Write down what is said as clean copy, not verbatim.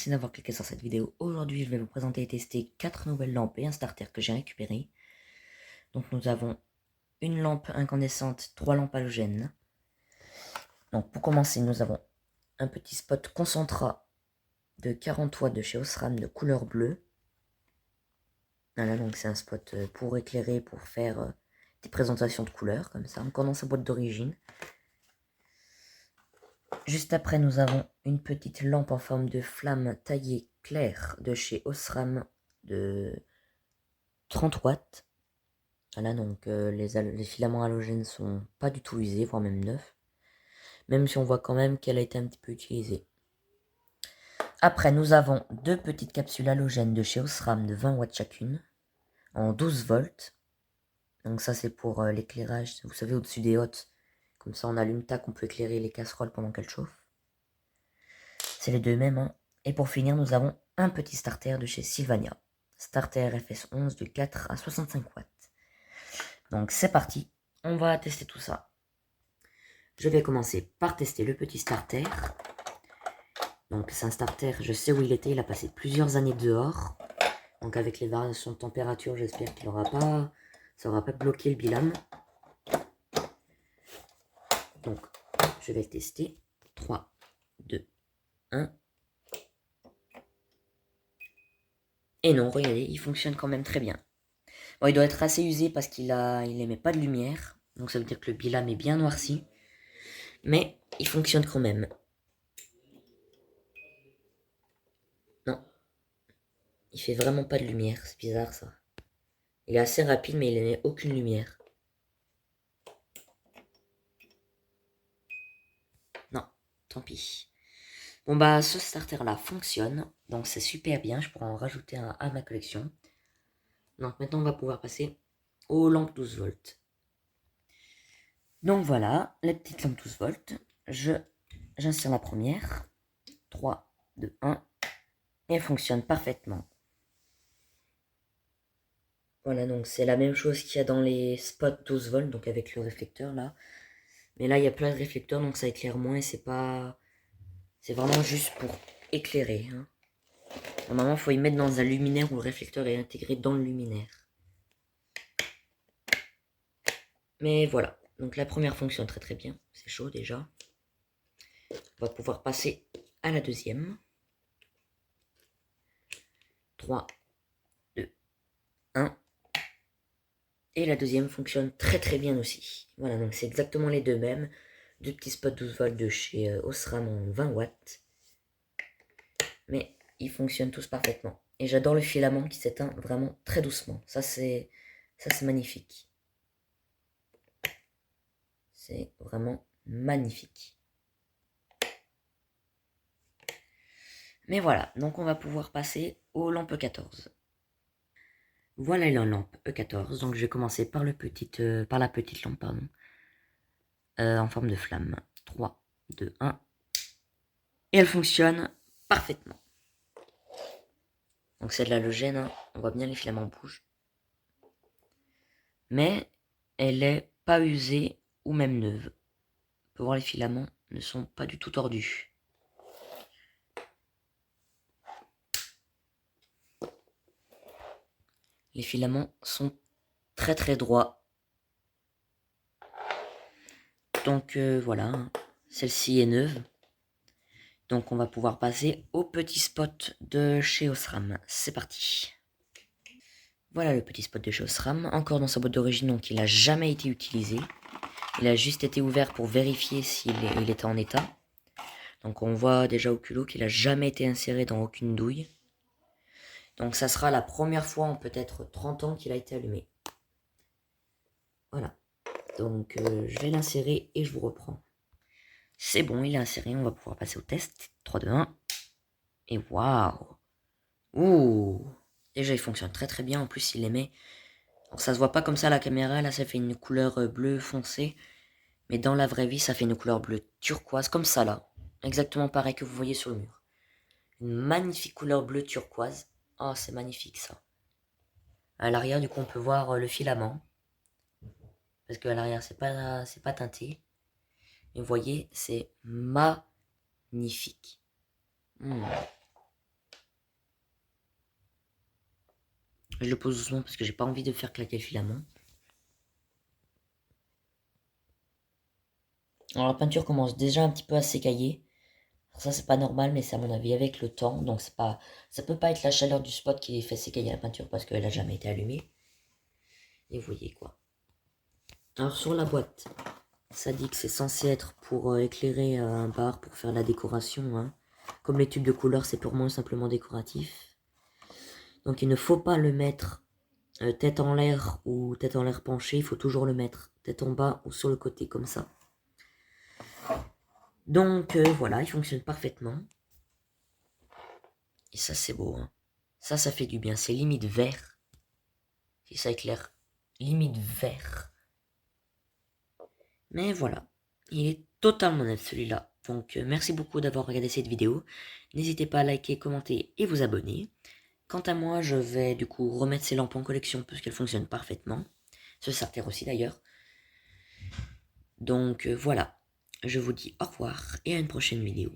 merci d'avoir cliqué sur cette vidéo. Aujourd'hui, je vais vous présenter et tester 4 nouvelles lampes et un starter que j'ai récupéré. Donc nous avons une lampe incandescente, 3 lampes halogènes. Donc pour commencer, nous avons un petit spot Concentra de 40 watts de chez Osram de couleur bleue. Voilà, donc c'est un spot pour éclairer, pour faire des présentations de couleurs, comme ça, encore dans sa boîte d'origine. Juste après, nous avons une petite lampe en forme de flamme taillée claire de chez Osram de 30 watts. Voilà, donc les filaments halogènes sont pas du tout usés, voire même neufs. Même si on voit quand même qu'elle a été un petit peu utilisée. Après, nous avons deux petites capsules halogènes de chez Osram de 20 watts chacune, en 12 volts. Donc ça, c'est pour l'éclairage, vous savez, au-dessus des hottes. Comme ça, on allume, tac, on peut éclairer les casseroles pendant qu'elles chauffent. C'est les deux mêmes, hein. Et pour finir, nous avons un petit starter de chez Sylvania. Starter FS11 de 4 à 65 watts. Donc c'est parti, on va tester tout ça. Je vais commencer par tester le petit starter. Donc c'est un starter, je sais où il était, il a passé plusieurs années dehors. Donc avec les variations de température, j'espère qu'il ça n'aura pas bloqué le bilam. Donc je vais le tester. 3, 2, 1. Et non, regardez, il fonctionne quand même très bien. Bon, il doit être assez usé parce qu'il émet pas de lumière. Donc ça veut dire que le bilam est bien noirci. Mais il fonctionne quand même. Non, il fait vraiment pas de lumière, c'est bizarre ça. Il est assez rapide mais il n'émet aucune lumière. Non, tant pis. Bon bah ce starter là fonctionne, donc c'est super bien, je pourrais en rajouter un à ma collection. Donc maintenant on va pouvoir passer aux lampes 12 volts. Donc voilà, la petite lampe 12 volts, j'insère la première, 3, 2, 1, et elle fonctionne parfaitement. Voilà, donc c'est la même chose qu'il y a dans les spots 12 volts, donc avec le réflecteur là. Mais là il y a plein de réflecteurs, donc ça éclaire moins et c'est vraiment juste pour éclairer, hein. Normalement, il faut y mettre dans un luminaire où le réflecteur est intégré dans le luminaire. Mais voilà, donc la première fonctionne très très bien, c'est chaud déjà. On va pouvoir passer à la deuxième. 3, 2, 1. Et la deuxième fonctionne très très bien aussi. Voilà, donc c'est exactement les deux mêmes. Deux petits spots 12 volts de chez Osram en 20 watts. Mais ils fonctionnent tous parfaitement. Et j'adore le filament qui s'éteint vraiment très doucement. Ça c'est magnifique. C'est vraiment magnifique. Mais voilà, donc on va pouvoir passer aux lampes E14. Voilà la lampe E14, donc je vais commencer par, par la petite lampe, pardon, en forme de flamme. 3, 2, 1. Et elle fonctionne parfaitement. Donc c'est de l'halogène, hein. On voit bien les filaments bougent. Mais elle est pas usée ou même neuve. On peut voir les filaments ne sont pas du tout tordus. Les filaments sont très très droits. Donc voilà, celle-ci est neuve. Donc on va pouvoir passer au petit spot de chez Osram. C'est parti. Voilà le petit spot de chez Osram, encore dans sa boîte d'origine, donc il n'a jamais été utilisé. Il a juste été ouvert pour vérifier s'il était en état. Donc on voit déjà au culot qu'il n'a jamais été inséré dans aucune douille. Donc ça sera la première fois en peut-être 30 ans qu'il a été allumé. Voilà. Donc je vais l'insérer et je vous reprends. C'est bon, il est inséré, on va pouvoir passer au test. 3, 2, 1. Et waouh! Ouh! Déjà il fonctionne très très bien, en plus il émet. Alors ça se voit pas comme ça à la caméra, là ça fait une couleur bleu foncé. Mais dans la vraie vie ça fait une couleur bleu turquoise, comme ça là. Exactement pareil que vous voyez sur le mur. Une magnifique couleur bleu turquoise. Oh c'est magnifique ça. À l'arrière du coup on peut voir le filament. Parce qu'à l'arrière c'est pas teinté. Et vous voyez c'est magnifique. Je le pose doucement parce que j'ai pas envie de faire claquer le filament. Alors la peinture commence déjà un petit peu à s'écailler. Ça c'est pas normal, mais c'est à mon avis avec le temps. Donc c'est pas, ça peut pas être la chaleur du spot qui fait s'écailler la peinture parce qu'elle a jamais été allumée. Et vous voyez quoi. Alors sur la boîte, ça dit que c'est censé être pour éclairer un bar, pour faire la décoration. Hein. Comme les tubes de couleur, c'est purement et simplement décoratif. Donc il ne faut pas le mettre tête en l'air ou tête en l'air penchée. Il faut toujours le mettre tête en bas ou sur le côté, comme ça. Donc voilà, il fonctionne parfaitement. Et ça c'est beau. Hein. Ça fait du bien. C'est limite vert. Si ça éclaire, limite vert. Mais voilà, il est totalement net celui-là. Donc merci beaucoup d'avoir regardé cette vidéo. N'hésitez pas à liker, commenter et vous abonner. Quant à moi, je vais du coup remettre ces lampes en collection puisqu'elles fonctionnent parfaitement. Ce sartère aussi d'ailleurs. Donc voilà, je vous dis au revoir et à une prochaine vidéo.